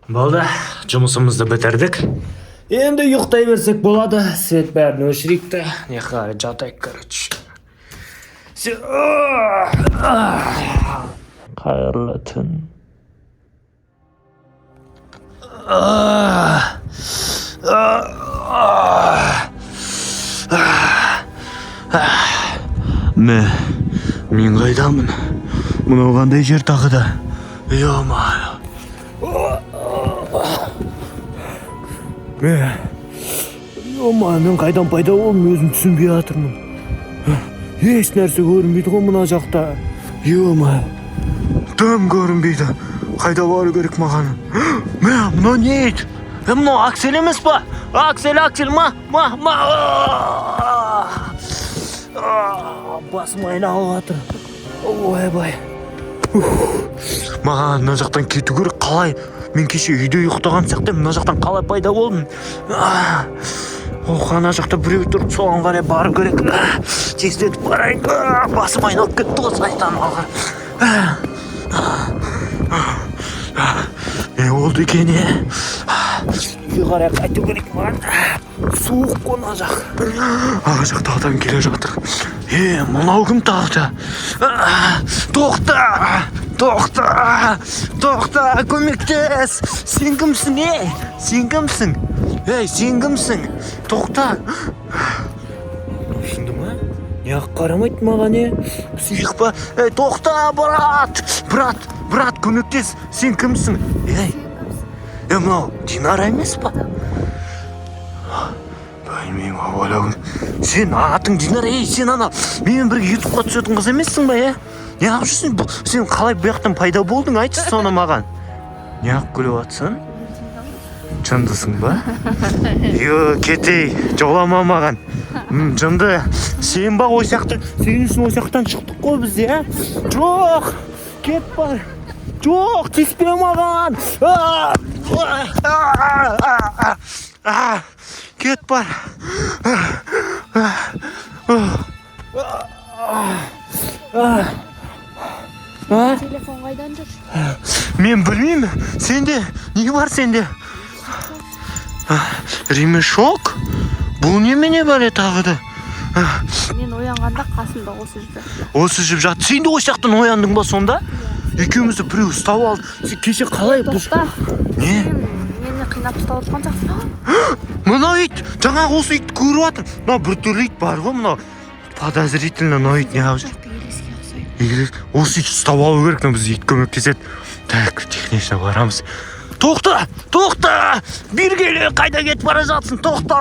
Болды, жұмысымызды бітірдік. Енді ұйықтай берсек болады. Свет бәрін өшірейікті. Не қарай жатайық, короче. Қайырлы түн. Мен қайдамын? Мынау қандай жер тағы да? Ё-моё. Мен қайдан пайда болдым, өзім түсінбей жатырмын. Еш нәрсе көрінбейді ғой мына жақта. Ё-моё. Дым көрінбейді. Қайда бару керек маған? Мынау не еді? Мынау Аксель емес па? Аксель, басым айналып жатыр. Ойбай. Маған мына жақтан кету керек. Қалай? Мен кеше үйде ұйықтаған сияқтымын. Мына жақтан қалай пайда болдым? Ана жақта біреу тұрып, соған қарай бару керек. Тезірек барайын. Басым айналып кетті ғой сайтан алға. Не болды екен, үйге қарай қайту керек маған. Суық қой мына жақ. Ана жақта адам келе жатыр. Мынау кім тағы да? Тоқта, көмектес. Сен кімсің, Сен кімсің? Сен кімсің? Тоқта. Шынды ма? Неғып қарамайды маған, Сүйік па? Тоқта, брат, көмектес. Сен кімсің? Мынау Динара емес па? Білмеймін, ойлауын. Сен атың Динара, сен ана мен бірге ютубқа түсетін қыз емессің ба, Неғып жүрсің? Сен қалай бұяқтан пайда болдың? Айтшы соны маған. Неғып күліп атсың? Жындысың ба? Кетей, жолама маған. Жынды. Сен ба ой сияқты? Сен үшін ой сияқтан шықтық қой біз, Жоқ, кет бар. Жоқ, тиіспе маған. Кет бар. Телефон қайдан жүр? Мен білмеймін. Сенде, не бар сенде? Ремешок? Бұл немене бәле тағы да? Мен оянғанда қасымда осы жүрді. Осы жүріп жатты. Сен де осы жақтан ояндың ба сонда? Екеумізді біреу ұстап алды. Сен кеше қалай? Тоқта. Не? Мені қинап ұстап отқан жақсы. Мынау ит, жаңағы осы итті көріп жатыр. Мынау бір түрлі ит бар ғой, мынау. Подозрительно, мынау ит не қылып жүр? Осы ит ұстап алу керек, біз ит көмектеседі. Так, технично барамыз. Тоқта! Бергелі қайда кетіп бара жатсың? Тоқта!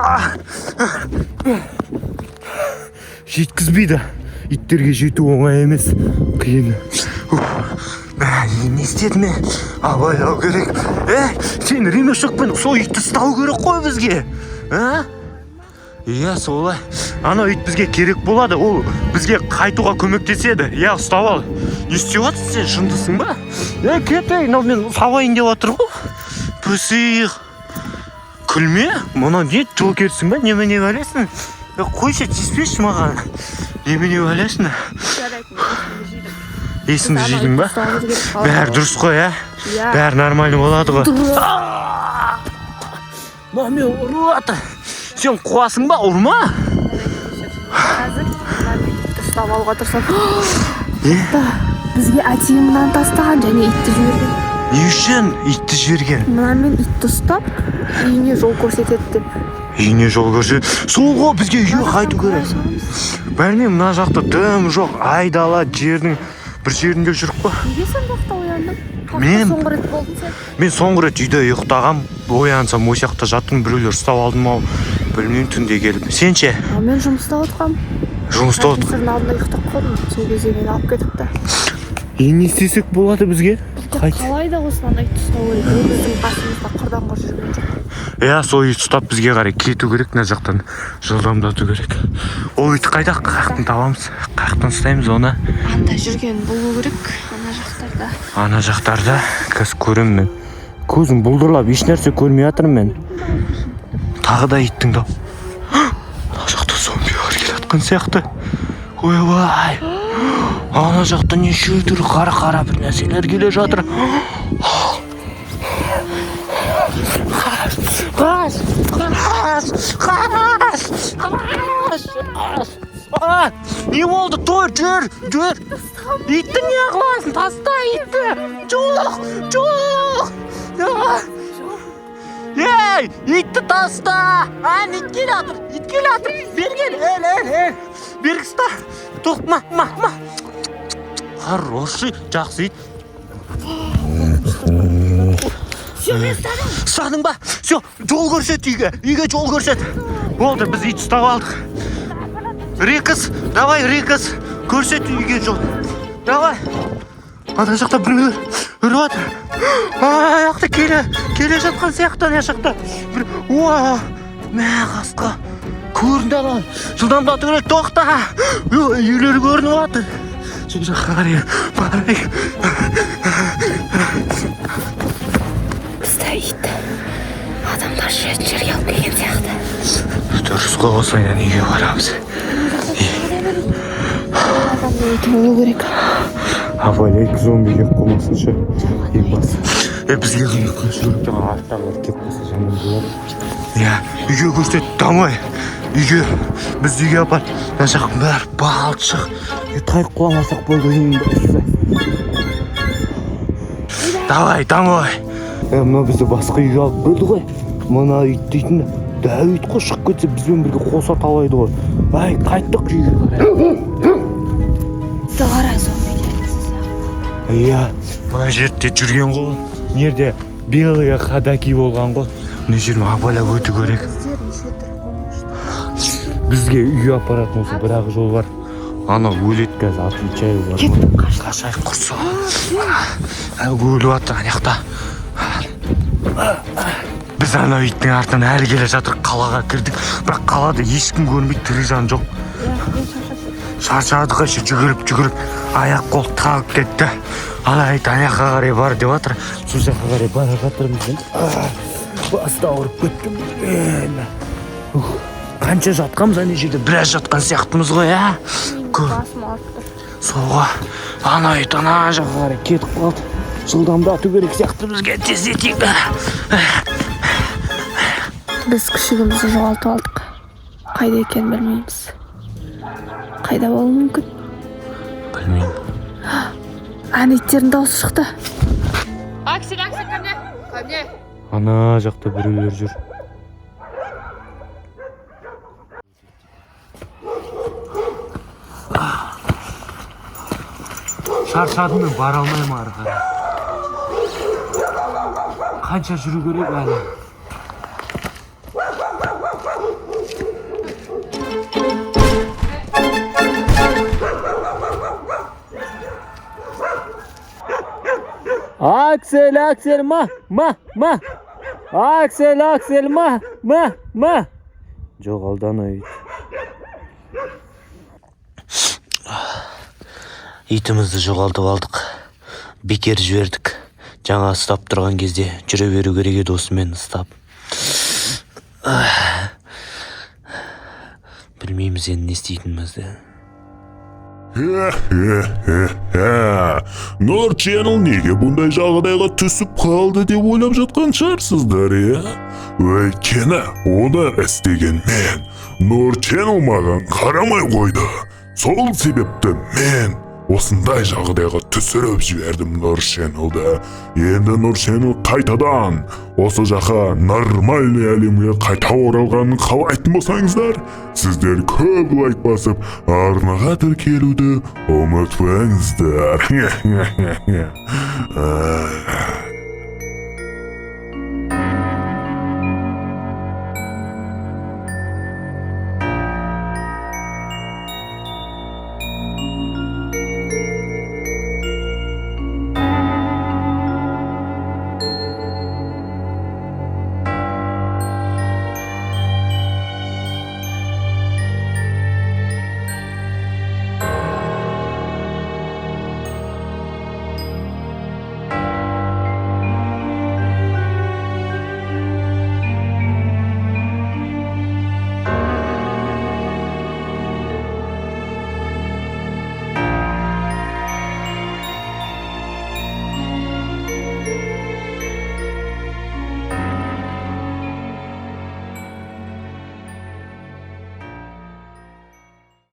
Жеткізбейді. Иттерге жету оңай емес. Қиын. Не істедім мен? Абайлау керек. Сен ремешокпен сол итті ұстау керек қой бізге. Солай. Ана ит бізге керек болады. Ол бізге қайтуға көмектеседі. Ұстап ал. Не істеп жатсың сен? Жындысың ба? Кетей, мен сабайын деп отыр ғой. Пысық. Күлме? Мұна не жол керсің ба? Немене бәлесің? Қойшы, тиіспеші маған. Немене бәлесің? Есіңді жейдің ба? Бәрі дұрыс қой, Бәрі нормально болады ғой. Мен ұрып. Сен қуасың ба, ұрма? Қазір ұстап алуға тұрсам. Бізге әтейімнен тастаған және итті жіберген. Не үшін итті жіберген? Мен итті ұстап, үйіне жол көрсетеді деп. Үйіне жол көрсетеді? Сол ғой бізге үйге қайту керек. Бәрінен мына жақта дым жоқ, айдала жердің бір жерінде жүріп қой. Неге сен жақта ояндың? Соңғы рет болдың сен? Мен соңғы рет үйде ұйықтағам, оянсам ой жақта жаттым, біреулер ұстап алдым ау. Білмеймін, түнде келіп. Сен ше? Мен жұмыста отқам. Жұмыста отқам? Сырын алдында ұйықтап қалдым. Сол кезде мені алып кетіпті. Не істесек болады бізге? Қалай да осыдан ит ұстау керек. Ол біздің қасымызда қырданға жүрген жоқ. Сол ит ұстап бізге қарай кету керек, мына жақтан жылдамдату керек. Ол ит қайда? Қаяқтан табамыз? Қаяқтан ұстаймыз оны? Анда жүрген болу керек, ана жақтарда. Ана жақтарда? Қазір көремін мен. Көзім бұлдырлап, еш нәрсе көрмей жатырмын мен. Тағы да ит тыңдап. Ана жақта зомбилар келатқан сияқты. Ойбай. Ана жақта неше түрлі қара бір нәрселер келе жатыр. Не болды? Тұр, жүр. Итті не қыласың? Таста итті. Жоқ. Ей, итті таста. Ит келе атыр. Берген, бергіста. Тоқма. Хороший, жақсы ит. Ұстадың ба? Все, жол көрсет үйге жол көрсет. Болды, біз ит ұстап алдық. Рекс, давай, көрсет үйге жол. Давай. Ана жақта біреулер үріп жатыр. Аяқты келе жатқан сияқты ана жақта. Мә қасқа. Көрінді ала. Жылдамдату керек, тоқта. Үйлер көрініп жатыр. Сол жаққа барайық. Стоит. Адамдар жерге алып келген сияқты. Дұрыс қой, осылайдан үйге барамыз. Адамдар еті болу керек. Абайлайық зомби кеп қылмасынша. Бізге қиыққа жүріп аттағылар кеп қылса жаман болады. Үйге көрсет, дамай. Біз үйге апар. Мына жақтың бәрі балшық. Тайып құламасақ болды ең бірісі. Давай. Мына бізді басқа үйге алып бөлді ғой. Мына ит дейтін дәу ит қой, шығып кетсе бізбен бірге қоса талайды ғой. Қайттық үйге. Қарай зомбилер. Мына жерде жүрген ғой. Нерде белые ходаки болған ғой. Мына жерін абайлап өту керек. Бізге үй апаратын осы бірақ жол бар. Ана өлет қазір, отвечаю бар. Кеттік, қашай құрса. Өліп атыр аяқта. Біз ана иттің артынан әлі келе жатыр, қалаға кірдік. Бірақ қалада ешкім көрмейді, тірі жан жоқ. Шаршадық еще жүгіріп, аяқ қол тағып кетті. Ана ит аяққа қарай бар деп жатыр. Сол жаққа қарай бара жатырмыз. Басты ауырып кеттім. Қанша жатқанбыз ана жерде, біраз жатқан сияқтымыз ғой, басым ауырып тұр. Соға, ана ит ана жаққа қарай кетіп қалды. Жылдамдату керек сияқты бізге, тездетейік. Біз күшігімізді жоғалтып алдық. Қайда екенін білмейміз. Қайда болуы мүмкін? Білмеймін. Ана иттердің дауысы шықты. Аксель, ко мне. Ана жақта біреулер жүр. Шаршадым мен, бара алмаймын ары қарай. Қанша жүру керек әлі? Аксель, ма. Аксель, ма. Жоғалды ана ит. Итімізді жоғалтып алдық. Бекер жібердік. Жаңа ұстап тұрған кезде жүре беру керек еді осымен ұстап. Білмейміз енді не істейтінімізді. Нұр Channel неге бұндай жағдайға түсіп қалды деп ойлап жатқан шығарсыздар, Өйткені оны істеген мен. Нұр Channel маған қарамай қойды. Сол себепті мен осындай жағдайға түсіріп жібердім Нұр Channel'ды. Енді Нұр Channel қайтадан осы жаққа нормальный әлемге қайта оралғанын қалайтын болсаңыздар, сіздер көп лайк басып, арнаға тіркелуді ұмытпаңыздар.